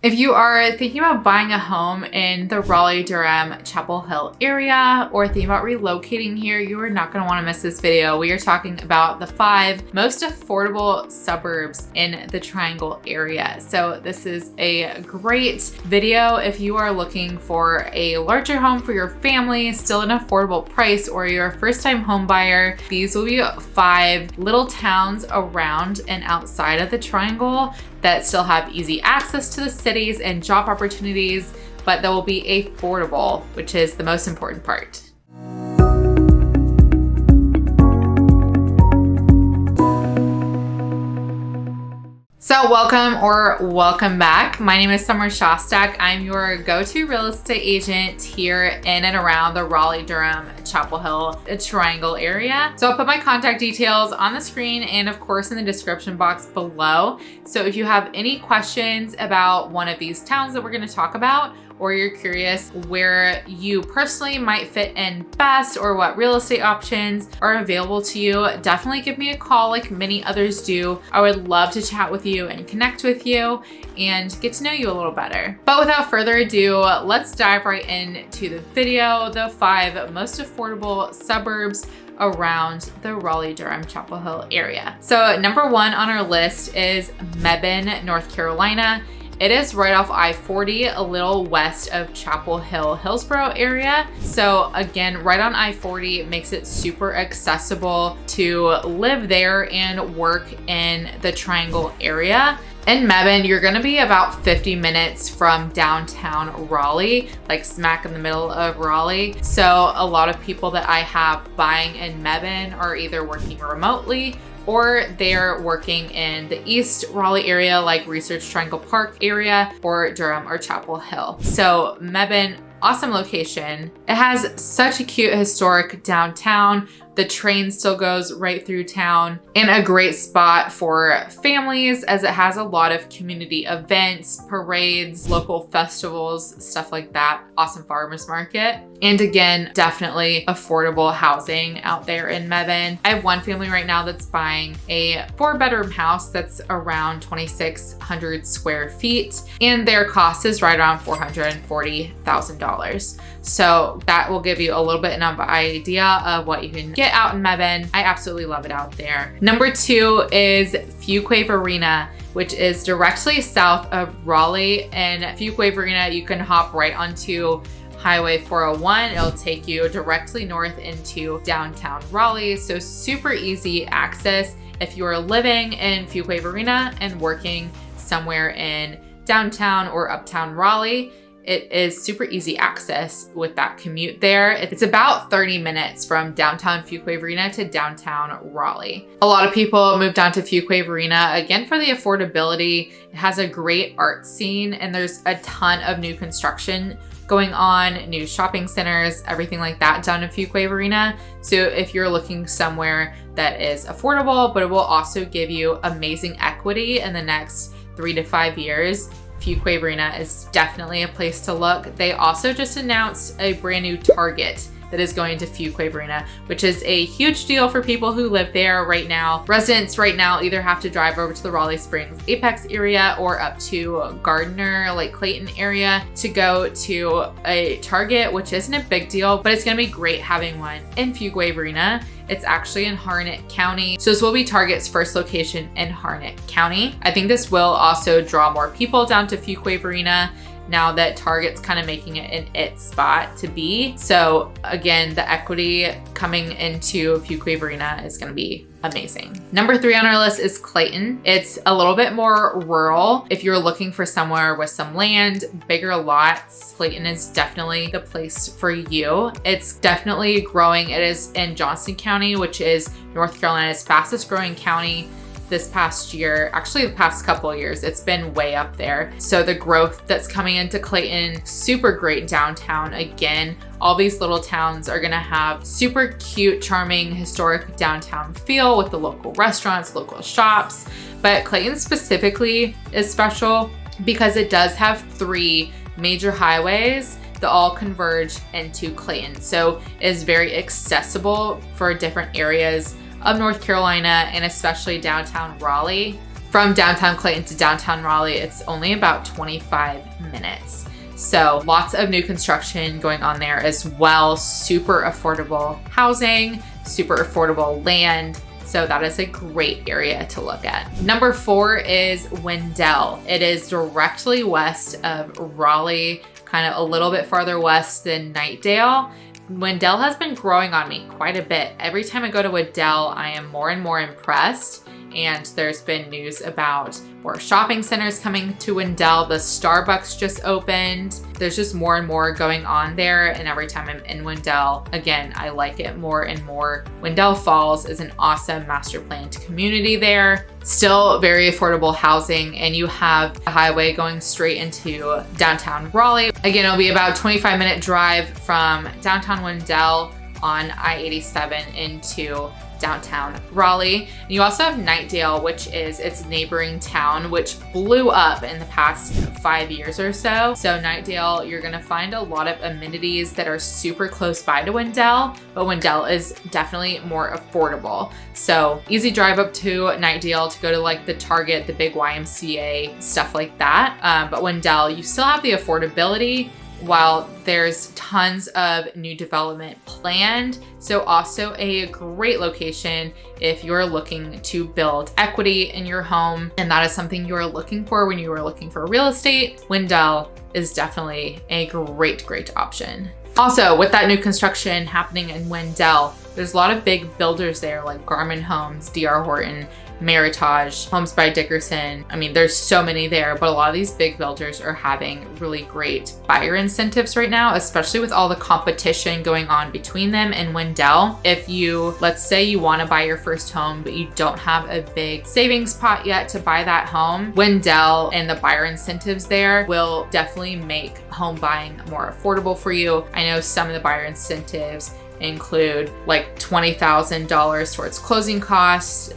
If you are thinking about buying a home in the Raleigh-Durham, Chapel Hill area, or thinking about relocating here, you are not going to want to miss this video. We are talking about the 5 most affordable suburbs in the Triangle area. So this is a great video if you are looking for a larger home for your family, still an affordable price, or you're a first-time home buyer. These will be 5 little towns around and outside of the Triangle that still have easy access to the cities and job opportunities, but that will be affordable, which is the most important part. So welcome back. My name is Somer Szostak. I'm your go-to real estate agent here in and around the Raleigh-Durham, Chapel Hill, Triangle area. So I'll put my contact details on the screen and of course in the description box below. So if you have any questions about one of these towns that we're going to talk about, or you're curious where you personally might fit in best or what real estate options are available to you, definitely give me a call like many others do. I would love to chat with you and connect with you and get to know you a little better. But without further ado, let's dive right into the video, the 5 most affordable suburbs around the Raleigh-Durham, Chapel Hill area. So number 1 on our list is Mebane, North Carolina. It is right off I-40, a little west of Chapel Hill, Hillsborough area. So again, right on I-40, it makes it super accessible to live there and work in the Triangle area. In Mebane, you're gonna be about 50 minutes from downtown Raleigh, like smack in the middle of Raleigh. So a lot of people that I have buying in Mebane are either working remotely or they're working in the East Raleigh area, like Research Triangle Park area, or Durham or Chapel Hill. So Mebane, awesome location. It has such a cute historic downtown. The train still goes right through town, and a great spot for families as it has a lot of community events, parades, local festivals, stuff like that. Awesome farmers market. And again, definitely affordable housing out there in Mebane. I have one family right now that's buying a 4-bedroom house that's around 2,600 square feet, and their cost is right around $440,000. So that will give you a little bit of an idea of what you can get out in Mebane. I absolutely love it out there. Number 2 is Fuquay Varina, which is directly south of Raleigh. And Fuquay Varina, you can hop right onto Highway 401. It'll take you directly north into downtown Raleigh. So super easy access if you are living in Fuquay Varina and working somewhere in downtown or uptown Raleigh. It is super easy access with that commute there. It's about 30 minutes from downtown Fuquay Varina to downtown Raleigh. A lot of people move down to Fuquay Varina, again, for the affordability. It has a great art scene and there's a ton of new construction going on, new shopping centers, everything like that down in Fuquay Varina. So if you're looking somewhere that is affordable, but it will also give you amazing equity in the next 3 to 5 years, Fuquay Varina is definitely a place to look. They also just announced a brand new Target that is going to Fuquay Varina, which is a huge deal for people who live there right now. Residents right now either have to drive over to the Raleigh Springs Apex area or up to Gardner, like Clayton area to go to a Target, which isn't a big deal, but it's gonna be great having one in Fuquay Varina. It's actually in Harnett County. So this will be Target's first location in Harnett County. I think this will also draw more people down to Fuquay Varina now that Target's kind of making it an it spot to be. So again, the equity coming into Fuquay Varina is gonna be amazing. Number 3 on our list is Clayton. It's a little bit more rural. If you're looking for somewhere with some land, bigger lots, Clayton is definitely the place for you. It's definitely growing. It is in Johnston County, which is North Carolina's fastest growing county. This past year, actually the past couple of years, it's been way up there. So the growth that's coming into Clayton, super great downtown. Again, all these little towns are gonna have super cute, charming, historic downtown feel with the local restaurants, local shops. But Clayton specifically is special because it does have 3 major highways that all converge into Clayton. So it is very accessible for different areas of North Carolina and especially downtown Raleigh. From downtown Clayton to downtown Raleigh, it's only about 25 minutes. So lots of new construction going on there as well. Super affordable housing, super affordable land. So that is a great area to look at. Number 4 is Wendell. It is directly west of Raleigh, kind of a little bit farther west than Knightdale. Wendell has been growing on me quite a bit. Every time I go to Wendell, I am more and more impressed. And there's been news about more shopping centers coming to Wendell. The Starbucks just opened. There's just more and more going on there. And every time I'm in Wendell, again, I like it more and more. Wendell Falls is an awesome master planned community there. Still very affordable housing. And you have a highway going straight into downtown Raleigh. Again, it'll be about a 25-minute drive from downtown Wendell on I-87 into downtown Raleigh. And you also have Knightdale, which is its neighboring town, which blew up in the past 5 years or so. So Knightdale, you're gonna find a lot of amenities that are super close by to Wendell, but Wendell is definitely more affordable. So easy drive up to Knightdale to go to like the Target, the big YMCA, stuff like that. But Wendell, you still have the affordability while there's tons of new development planned. So also a great location if you're looking to build equity in your home, and that is something you're looking for when you are looking for real estate. Wendell is definitely a great option. Also, with that new construction happening in Wendell, there's a lot of big builders there like Garmin Homes, D.R. Horton, Meritage, Homes by Dickerson. I mean, there's so many there, but a lot of these big builders are having really great buyer incentives right now, especially with all the competition going on between them and Wendell. If you, let's say you want to buy your first home, but you don't have a big savings pot yet to buy that home, Wendell and the buyer incentives there will definitely make home buying more affordable for you. I know some of the buyer incentives include like $20,000 towards closing costs.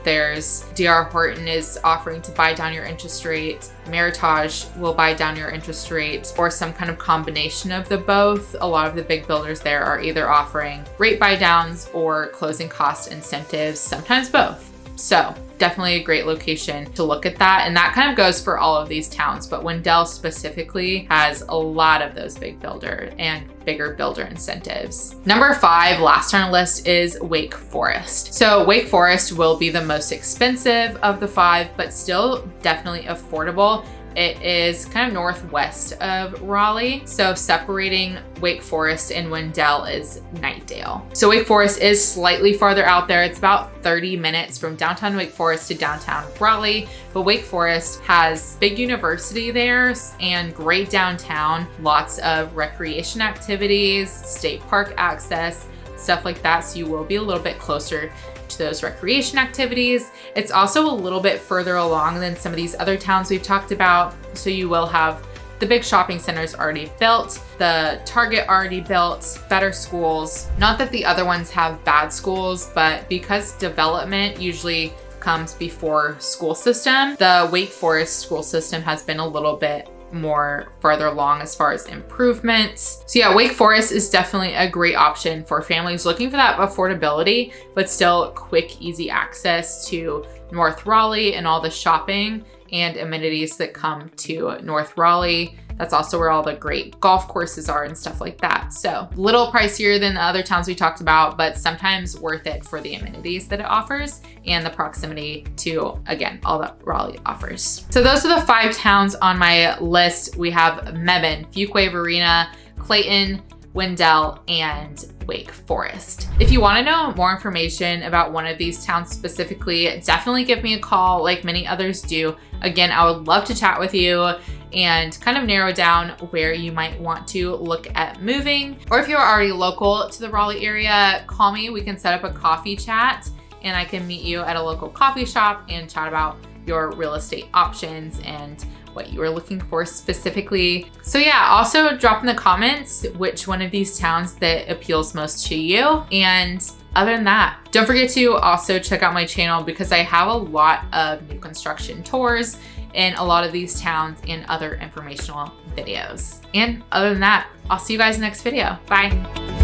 There's D.R. Horton is offering to buy down your interest rate. Meritage will buy down your interest rate, or some kind of combination of the both. A lot of the big builders there are either offering rate buy downs or closing cost incentives, sometimes both. So definitely a great location to look at that. And that kind of goes for all of these towns, but Wendell specifically has a lot of those big builder and bigger builder incentives. Number 5, last on our list, is Wake Forest. So Wake Forest will be the most expensive of the 5, but still definitely affordable. It is kind of northwest of Raleigh. So separating Wake Forest and Wendell is Knightdale. So Wake Forest is slightly farther out there. It's about 30 minutes from downtown Wake Forest to downtown Raleigh. But Wake Forest has big university there and great downtown, lots of recreation activities, state park access, stuff like that. So you will be a little bit closer to those recreation activities. It's also a little bit further along than some of these other towns we've talked about. So you will have the big shopping centers already built, the Target already built, better schools. Not that the other ones have bad schools, but because development usually comes before school system, the Wake Forest school system has been a little bit more further along as far as improvements. So yeah, Wake Forest is definitely a great option for families looking for that affordability, but still quick, easy access to North Raleigh and all the shopping and amenities that come to North Raleigh. That's also where all the great golf courses are and stuff like that. So a little pricier than the other towns we talked about, but sometimes worth it for the amenities that it offers and the proximity to, again, all that Raleigh offers. So those are the 5 towns on my list. We have Mebane, Fuquay Varina, Clayton, Wendell, and Wake Forest. If you want to know more information about one of these towns specifically, definitely give me a call like many others do. Again, I would love to chat with you and kind of narrow down where you might want to look at moving. Or if you're already local to the Raleigh area, call me. We can set up a coffee chat and I can meet you at a local coffee shop and chat about your real estate options and what you are looking for specifically. So yeah, also drop in the comments which one of these towns that appeals most to you. And other than that, don't forget to also check out my channel because I have a lot of new construction tours in a lot of these towns and other informational videos. And other than that, I'll see you guys in the next video. Bye.